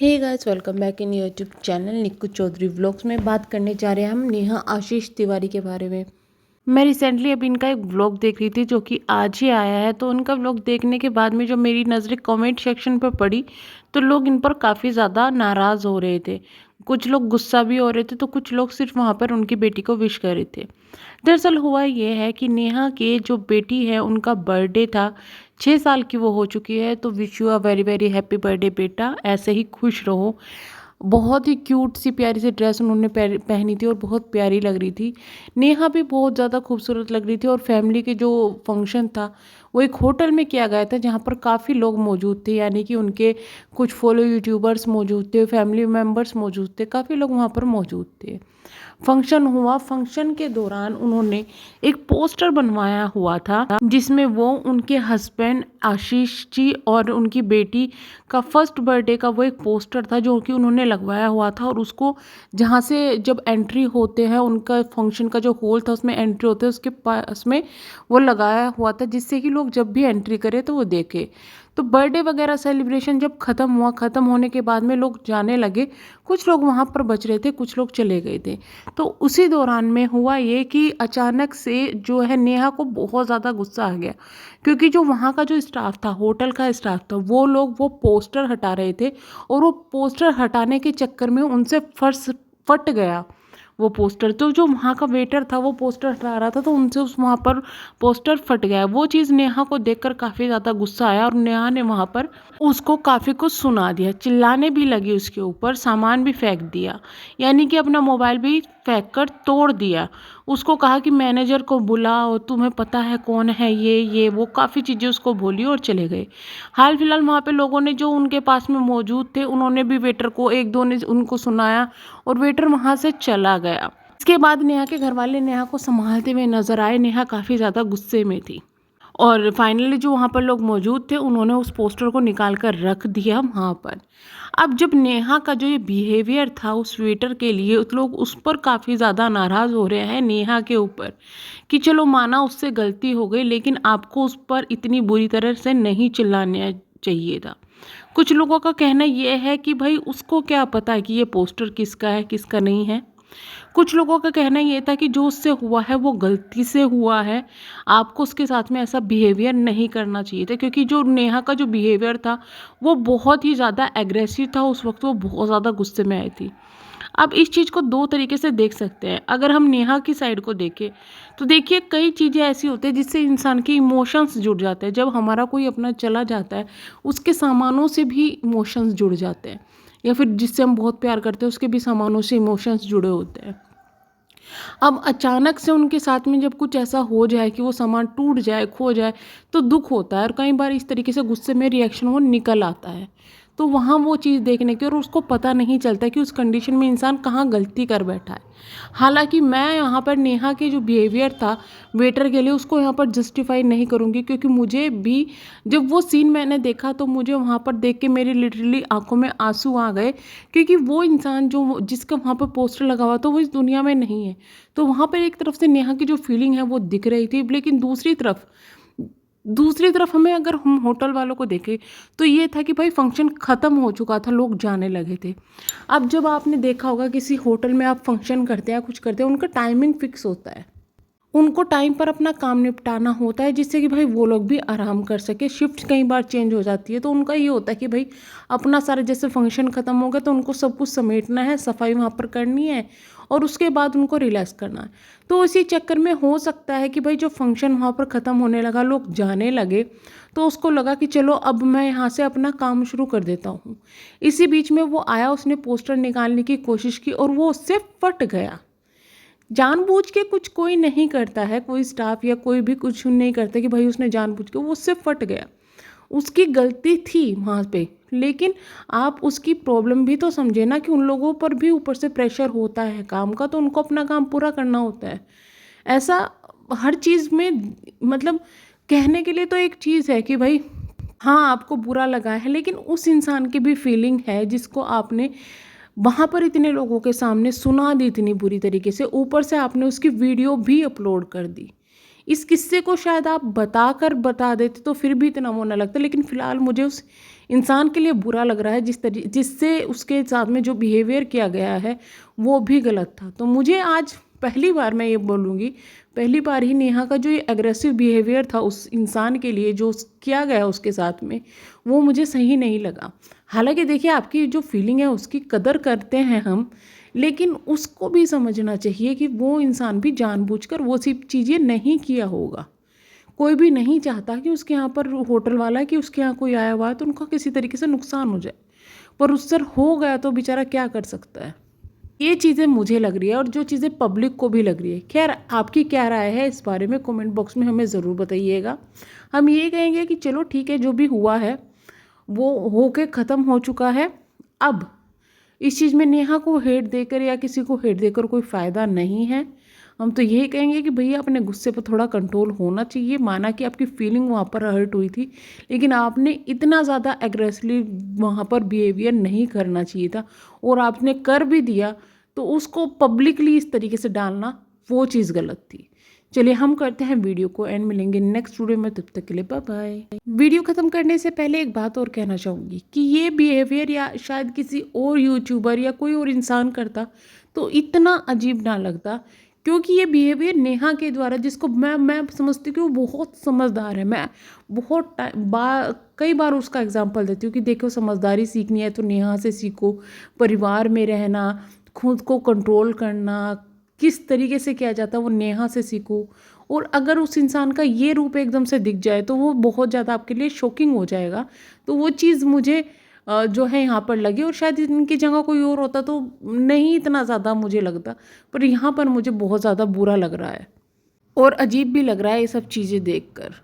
Hey guys, welcome back in YouTube channel Nikku Chaudhary vlogs में। बात करने जा रहे हैं हम नेहा आशीष तिवारी के बारे में। मैं रिसेंटली अभी इनका एक व्लॉग देख रही थी जो कि आज ही आया है। तो उनका व्लॉग देखने के बाद में जो मेरी नज़रें कमेंट सेक्शन पर पड़ी तो लोग इन पर काफ़ी ज़्यादा नाराज़ हो रहे थे। कुछ लोग गुस्सा भी हो रहे थे तो कुछ लोग सिर्फ वहाँ पर उनकी बेटी को विश कर रहे थे। दरअसल हुआ ये है कि नेहा के जो बेटी है उनका बर्थडे था। 6 साल की वो हो चुकी है। तो wish you a very very happy birthday बेटा, ऐसे ही खुश रहो। बहुत ही क्यूट सी प्यारी सी ड्रेस उन्होंने पहनी थी और बहुत प्यारी लग रही थी। नेहा भी बहुत ज़्यादा खूबसूरत लग रही थी। और फैमिली के जो फंक्शन था वो एक होटल में किया गया था जहाँ पर काफ़ी लोग मौजूद थे, यानी कि उनके कुछ फॉलो यूट्यूबर्स मौजूद थे, फैमिली मेम्बर्स मौजूद थे, काफ़ी लोग वहाँ पर मौजूद थे। फंक्शन हुआ। फंक्शन के दौरान उन्होंने एक पोस्टर बनवाया हुआ था जिसमें वो उनके हस्बैंड आशीष जी और उनकी बेटी का फर्स्ट बर्थडे का वो एक पोस्टर था जो कि उन्होंने लगवाया हुआ था। और उसको जहाँ से जब एंट्री होते हैं, उनका फंक्शन का जो हॉल था उसमें एंट्री होते हैं उसके पास में वो लगाया हुआ था जिससे कि लोग जब भी एंट्री करें तो वो देखे। तो बर्थडे वगैरह सेलिब्रेशन जब ख़त्म हुआ, ख़त्म होने के बाद में लोग जाने लगे। कुछ लोग वहाँ पर बच रहे थे, कुछ लोग चले गए थे। तो उसी दौरान में हुआ ये कि अचानक से जो है नेहा को बहुत ज़्यादा गुस्सा आ गया, क्योंकि जो वहाँ का जो स्टाफ था, होटल का स्टाफ था, वो लोग वो पोस्टर हटा रहे थे और वो पोस्टर हटाने के चक्कर में उनसे फर्श फट गया वो पोस्टर। तो जो वहाँ का वेटर था वो पोस्टर हटा रहा था तो उनसे उस वहाँ पर पोस्टर फट गया। वो चीज़ नेहा को देखकर काफ़ी ज़्यादा गुस्सा आया और नेहा ने वहाँ पर उसको काफ़ी कुछ सुना दिया, चिल्लाने भी लगी उसके ऊपर, सामान भी फेंक दिया, यानी कि अपना मोबाइल भी फेंक कर तोड़ दिया। उसको कहा कि मैनेजर को बुलाओ, तुम्हें पता है कौन है ये वो काफ़ी चीज़ें उसको बोली और चले गए। हाल फिलहाल वहाँ पे लोगों ने जो उनके पास में मौजूद थे उन्होंने भी वेटर को एक दो ने उनको सुनाया और वेटर वहाँ से चला गया। इसके बाद नेहा के घर वाले नेहा को संभालते हुए नजर आए। नेहा काफ़ी ज़्यादा गुस्से में थी और फाइनली जो वहाँ पर लोग मौजूद थे उन्होंने उस पोस्टर को निकाल कर रख दिया वहाँ पर। अब जब नेहा का जो ये बिहेवियर था उस वेटर के लिए, उस लोग उस पर काफ़ी ज़्यादा नाराज़ हो रहे हैं नेहा के ऊपर कि चलो माना उससे गलती हो गई लेकिन आपको उस पर इतनी बुरी तरह से नहीं चिल्लाना चाहिए था। कुछ लोगों का कहना यह है कि भाई उसको क्या पता है कि ये पोस्टर किसका है किसका नहीं है। कुछ लोगों का कहना ये था कि जो उससे हुआ है वो गलती से हुआ है, आपको उसके साथ में ऐसा बिहेवियर नहीं करना चाहिए था, क्योंकि जो नेहा का जो बिहेवियर था वो बहुत ही ज़्यादा एग्रेसिव था। उस वक्त वो बहुत ज़्यादा गुस्से में आई थी। अब इस चीज़ को दो तरीके से देख सकते हैं। अगर हम नेहा की साइड को देखें तो देखिए कई चीज़ें ऐसी होती है जिससे इंसान के इमोशंस जुड़ जाते हैं। जब हमारा कोई अपना चला जाता है उसके सामानों से भी इमोशंस जुड़ जाते हैं, या फिर जिससे हम बहुत प्यार करते हैं उसके भी सामानों से इमोशंस जुड़े होते हैं। अब अचानक से उनके साथ में जब कुछ ऐसा हो जाए कि वो सामान टूट जाए, खो जाए, तो दुख होता है और कई बार इस तरीके से गुस्से में रिएक्शन वो निकल आता है। तो वहाँ वो चीज़ देखने की और उसको पता नहीं चलता कि उस कंडीशन में इंसान कहाँ गलती कर बैठा है। हालांकि मैं यहाँ पर नेहा के जो बिहेवियर था वेटर के लिए उसको यहाँ पर जस्टिफाई नहीं करूँगी, क्योंकि मुझे भी जब वो सीन मैंने देखा तो मुझे वहाँ पर देख के मेरी लिटरली आंखों में आंसू आ गए, क्योंकि वो इंसान जो जिसका वहाँ पर पोस्टर लगा हुआ था वो इस दुनिया में नहीं है। तो वहाँ पर एक तरफ से नेहा की जो फीलिंग है वो दिख रही थी, लेकिन दूसरी तरफ हमें अगर हम होटल वालों को देखें तो ये था कि भाई फंक्शन ख़त्म हो चुका था, लोग जाने लगे थे। अब जब आपने देखा होगा किसी होटल में आप फंक्शन करते हैं कुछ करते हैं, उनका टाइमिंग फिक्स होता है, उनको टाइम पर अपना काम निपटाना होता है जिससे कि भाई वो लोग भी आराम कर सके। शिफ्ट कई बार चेंज हो जाती है तो उनका ये होता है कि भाई अपना सारा जैसे फंक्शन ख़त्म हो गया तो उनको सब कुछ समेटना है, सफाई वहाँ पर करनी है और उसके बाद उनको रिलैक्स करना है। तो इसी चक्कर में हो सकता है कि भाई जो फंक्शन वहाँ पर ख़त्म होने लगा, लोग जाने लगे, तो उसको लगा कि चलो अब मैं यहाँ से अपना काम शुरू कर देता हूँ। इसी बीच में वो आया, उसने पोस्टर निकालने की कोशिश की और वो उससे फट गया। जानबूझ के कुछ कोई नहीं करता है, कोई स्टाफ या कोई भी कुछ नहीं करता कि भाई उसने जानबूझ के, वो उससे फट गया, उसकी गलती थी वहाँ पे। लेकिन आप उसकी प्रॉब्लम भी तो समझे ना कि उन लोगों पर भी ऊपर से प्रेशर होता है काम का, तो उनको अपना काम पूरा करना होता है। ऐसा हर चीज़ में मतलब कहने के लिए तो एक चीज़ है कि भाई हाँ आपको बुरा लगा है, लेकिन उस इंसान की भी फीलिंग है जिसको आपने वहाँ पर इतने लोगों के सामने सुना दी इतनी बुरी तरीके से, ऊपर से आपने उसकी वीडियो भी अपलोड कर दी। इस किस्से को शायद आप बता देते तो फिर भी इतना वो ना लगता, लेकिन फ़िलहाल मुझे उस इंसान के लिए बुरा लग रहा है जिससे उसके साथ में जो बिहेवियर किया गया है वो भी गलत था। तो मुझे आज पहली बार, मैं ये बोलूँगी, पहली बार ही नेहा का जो ये एग्रेसिव बिहेवियर था उस इंसान के लिए जो किया गया उसके साथ में, वो मुझे सही नहीं लगा। हालांकि देखिए, आपकी जो फीलिंग है उसकी कदर करते हैं हम, लेकिन उसको भी समझना चाहिए कि वो इंसान भी जानबूझकर वो सब चीज़ें नहीं किया होगा। कोई भी नहीं चाहता कि उसके यहाँ पर होटल वाला, कि उसके यहाँ कोई आया हुआ है तो उनका किसी तरीके से नुकसान हो जाए, पर उससे हो गया तो बेचारा क्या कर सकता है। ये चीज़ें मुझे लग रही है और जो चीज़ें पब्लिक को भी लग रही है। खैर, आपकी क्या राय है इस बारे में कमेंट बॉक्स में हमें ज़रूर बताइएगा। हम ये कहेंगे कि चलो ठीक है, जो भी हुआ है वो होके ख़त्म हो चुका है। अब इस चीज़ में नेहा को हेट देकर या किसी को हेट देकर कोई फ़ायदा नहीं है। हम तो यही कहेंगे कि भैया अपने गुस्से पर थोड़ा कंट्रोल होना चाहिए। माना कि आपकी फीलिंग वहाँ पर हर्ट हुई थी, लेकिन आपने इतना ज़्यादा एग्रेसिवली वहाँ पर बिहेवियर नहीं करना चाहिए था, और आपने कर भी दिया तो उसको पब्लिकली इस तरीके से डालना, वो चीज़ गलत थी। चलिए हम करते हैं वीडियो को एंड, मिलेंगे नेक्स्ट वीडियो में, तब तक के लिए बाय बाय। वीडियो खत्म करने से पहले एक बात और कहना चाहूँगी कि ये बिहेवियर या शायद किसी और यूट्यूबर या कोई और इंसान करता तो इतना अजीब ना लगता, क्योंकि ये बिहेवियर नेहा के द्वारा, जिसको मैं समझती हूँ कि वो बहुत समझदार है। मैं बहुत कई बार उसका एग्जाम्पल देती हूँ कि देखो, समझदारी सीखनी है तो नेहा से सीखो, परिवार में रहना, खुद को कंट्रोल करना किस तरीके से किया जाता है वो नेहा से सीखो। और अगर उस इंसान का ये रूप एकदम से दिख जाए तो वो बहुत ज़्यादा आपके लिए शॉकिंग हो जाएगा। तो वो चीज़ मुझे जो है यहाँ पर लगी, और शायद इनकी जगह कोई और होता तो नहीं इतना ज़्यादा मुझे लगता, पर यहाँ पर मुझे बहुत ज़्यादा बुरा लग रहा है और अजीब भी लग रहा है ये सब चीज़ें देखकर।